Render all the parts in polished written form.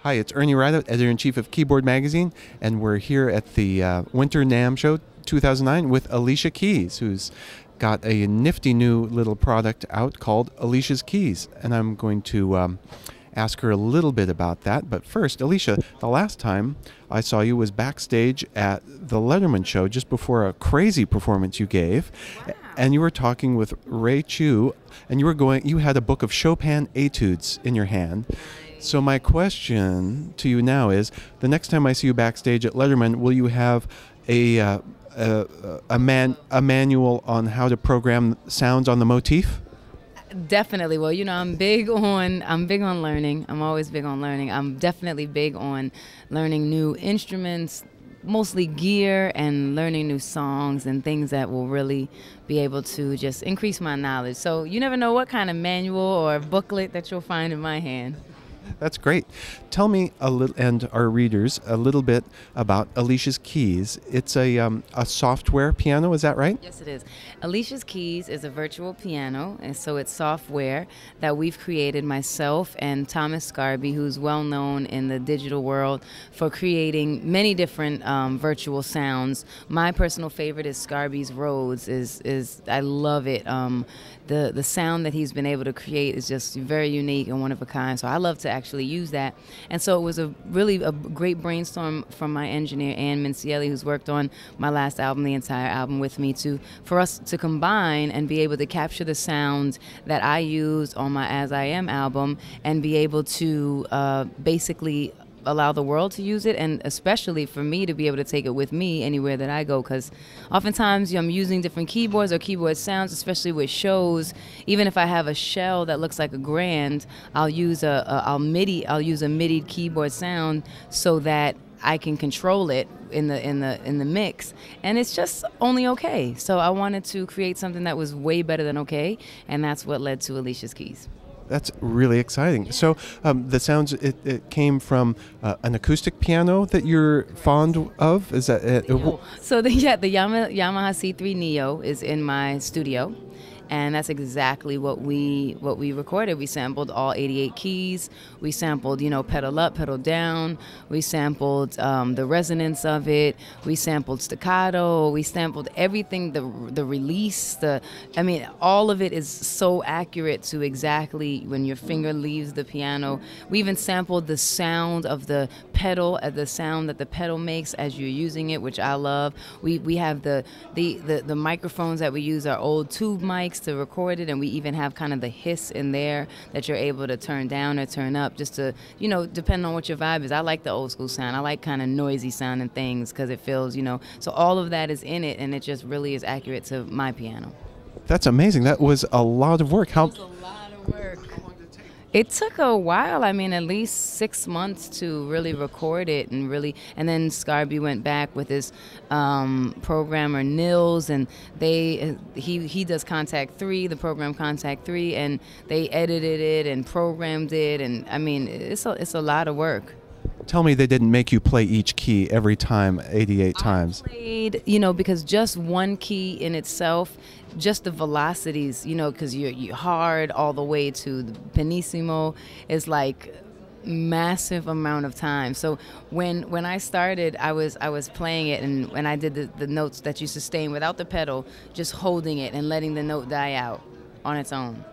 Hi, it's Ernie Rideout, Editor-in-Chief of Keyboard Magazine, and we're here at the Winter NAMM Show 2009 with Alicia Keys, who's got a nifty new little product out called Alicia's Keys. And I'm going to ask her a little bit about that. But first, Alicia, the last time I saw you was backstage at the Letterman show just before a crazy performance you gave. Wow. And you were talking with Ray Chu, and you had a book of Chopin etudes in your hand. So my question to you now is, the next time I see you backstage at Letterman, will you have a manual on how to program sounds on the motif? Definitely. Well, you know, I'm big on learning. I'm always big on learning. I'm definitely big on learning new instruments, mostly gear, and learning new songs and things that will really be able to just increase my knowledge. So you never know what kind of manual or booklet that you'll find in my hand. That's great. Tell me a little, and our readers, a little bit about Alicia's Keys. It's a software piano, is that right? Yes, it is. Alicia's Keys is a virtual piano, and so it's software that we've created, myself and Thomas Scarby, who's well known in the digital world for creating many different virtual sounds. My personal favorite is Scarby's Rhodes. I love it. The sound that he's been able to create is just very unique and one of a kind. So I love to actually use that. And so it was really a great brainstorm from my engineer, Ann Mincielli, who's worked on my last album, the entire album with me, for us to combine and be able to capture the sound that I used on my As I Am album and be able to basically allow the world to use it, and especially for me to be able to take it with me anywhere that I go, because oftentimes I'm using different keyboards or keyboard sounds, especially with shows. Even if I have a shell that looks like a grand, I'll use a MIDI keyboard sound so that I can control it in the mix, and it's just only okay. So I wanted to create something that was way better than okay, and that's what led to Alicia's Keys. That's really exciting. Yeah. So the sounds, it came from an acoustic piano that you're fond of? Is that it? So the Yamaha C3 Neo is in my studio. And that's exactly what we recorded. We sampled all 88 keys. We sampled, pedal up, pedal down. We sampled the resonance of it. We sampled staccato. We sampled everything, the release. All of it is so accurate to exactly when your finger leaves the piano. We even sampled the sound of the pedal, the sound that the pedal makes as you're using it, which I love. We have the microphones that we use are old tube mics to record it, and we even have kind of the hiss in there that you're able to turn down or turn up, just to, depending on what your vibe is. I like the old school sound. I like kind of noisy sounding things because it feels, so all of that is in it, and it just really is accurate to my piano. That's amazing. That was a lot of work. It was a lot of work. It took a while. At least 6 months to really record it, and then Scarby went back with his programmer Nils, and he does Contact 3, the program Contact 3, and they edited it and programmed it, and it's a lot of work. Tell me they didn't make you play each key every time 88 times. I played, because just one key in itself, just the velocities, because you're hard all the way to the pianissimo is like massive amount of time. So when I started, I was playing it, and when I did the notes that you sustain without the pedal, just holding it and letting the note die out on its own.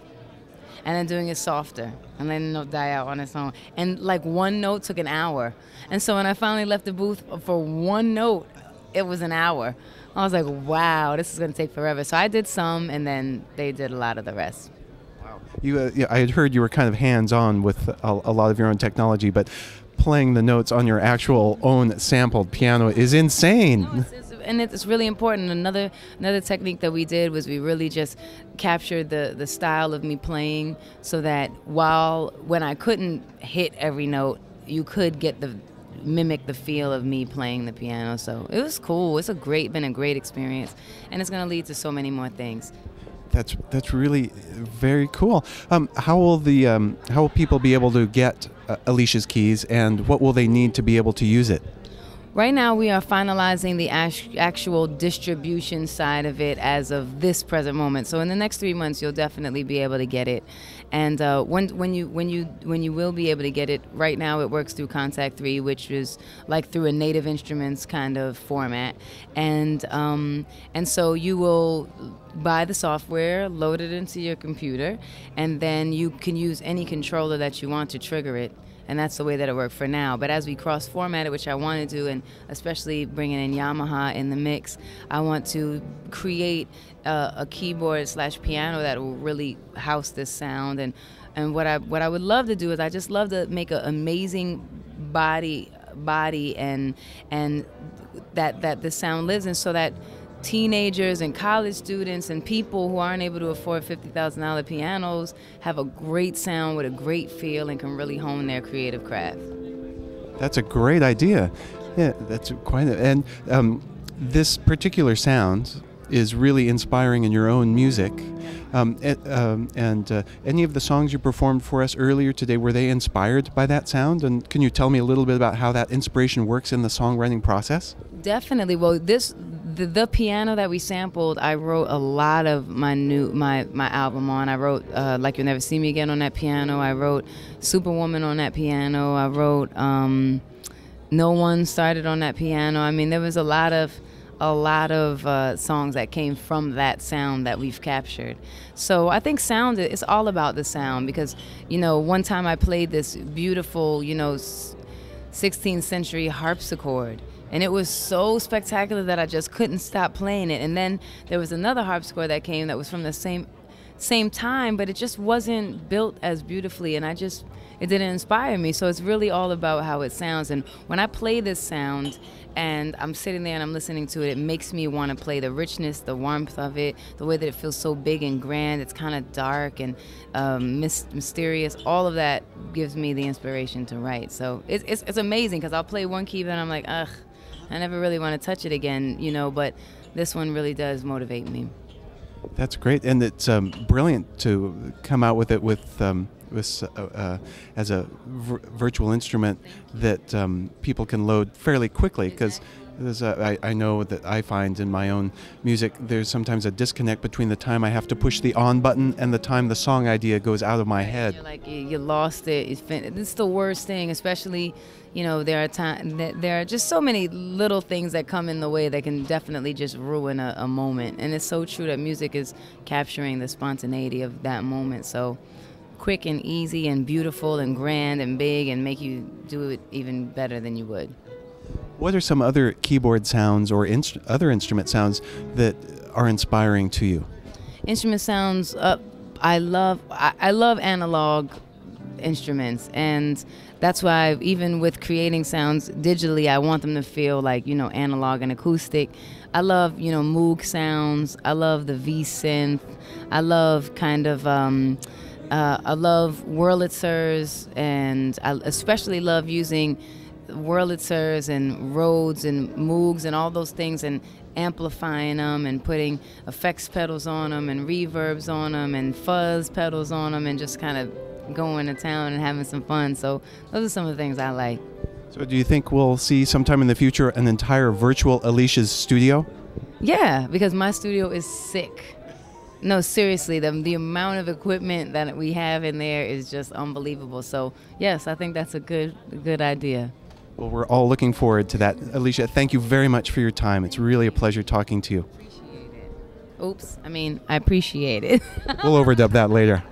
And then doing it softer and letting the note die out on its own. And like one note took an hour. And so when I finally left the booth for one note, it was an hour. I was like, wow, this is going to take forever. So I did some, and then they did a lot of the rest. Wow. I had heard you were kind of hands-on with a lot of your own technology, but playing the notes on your actual own sampled piano is insane. No, and it's really important. Another technique that we did was we really just captured the style of me playing, so that when I couldn't hit every note, you could mimic the feel of me playing the piano. So it was cool. It's been a great experience, and it's going to lead to so many more things. That's really very cool. How will people be able to get Alicia's Keys, and what will they need to be able to use it? Right now, we are finalizing the actual distribution side of it as of this present moment. So in the next 3 months, you'll definitely be able to get it. And when you will be able to get it, right now it works through Contact 3, which is like through a Native Instruments kind of format. And so you will buy the software, load it into your computer, and then you can use any controller that you want to trigger it. And that's the way that it worked for now. But as we cross-format it, which I want to do, and especially bringing in Yamaha in the mix, I want to create a keyboard/piano that will really house this sound. And what I would love to do is I just love to make an amazing body and that the sound lives in, so that teenagers and college students and people who aren't able to afford $50,000 pianos have a great sound with a great feel and can really hone their creative craft. That's a great idea. Yeah, that's quite and this particular sound is really inspiring in your own music. Any of the songs you performed for us earlier today, were they inspired by that sound? And can you tell me a little bit about how that inspiration works in the songwriting process? Definitely. Well, the piano that we sampled, I wrote a lot of my album on. I wrote Like You'll Never See Me Again on that piano. I wrote Superwoman on that piano. I wrote No One Started on that piano. I mean, there was a lot of songs that came from that sound that we've captured. So I think sound, it's all about the sound, because, one time I played this beautiful, 16th century harpsichord, and it was so spectacular that I just couldn't stop playing it. And then there was another harpsichord that came that was from the same time, but it just wasn't built as beautifully, and it didn't inspire me. So it's really all about how it sounds. And when I play this sound and I'm sitting there and I'm listening to it, it makes me want to play the richness, the warmth of it, the way that it feels so big and grand. It's kind of dark and mysterious. All of that gives me the inspiration to write. So it's amazing, because I'll play one key and I'm like, ugh, I never really want to touch it again, but this one really does motivate me. That's great, and it's brilliant to come out with it as a virtual instrument that people can load fairly quickly, because I know that I find in my own music there's sometimes a disconnect between the time I have to push the on button and the time the song idea goes out of my head. You're like, you lost it. It's the worst thing, especially, there are just so many little things that come in the way that can definitely just ruin a moment. And it's so true that music is capturing the spontaneity of that moment. So quick and easy and beautiful and grand and big, and make you do it even better than you would. What are some other keyboard sounds or other instrument sounds that are inspiring to you? Instrument sounds, I love analog instruments, and that's why even with creating sounds digitally, I want them to feel like, analog and acoustic. I love, Moog sounds. I love the V-synth. I love kind of, I love Wurlitzers, and I especially love using Wurlitzers and Rhodes and Moogs and all those things, and amplifying them and putting effects pedals on them and reverbs on them and fuzz pedals on them, and just kind of going to town and having some fun. So those are some of the things I like. So do you think we'll see sometime in the future an entire virtual Alicia's studio? Yeah, because my studio is sick. No, seriously, the amount of equipment that we have in there is just unbelievable. So yes, I think that's a good idea. Well, we're all looking forward to that. Alicia, thank you very much for your time. It's really a pleasure talking to you. Appreciate it. Oops, I appreciate it. We'll overdub that later.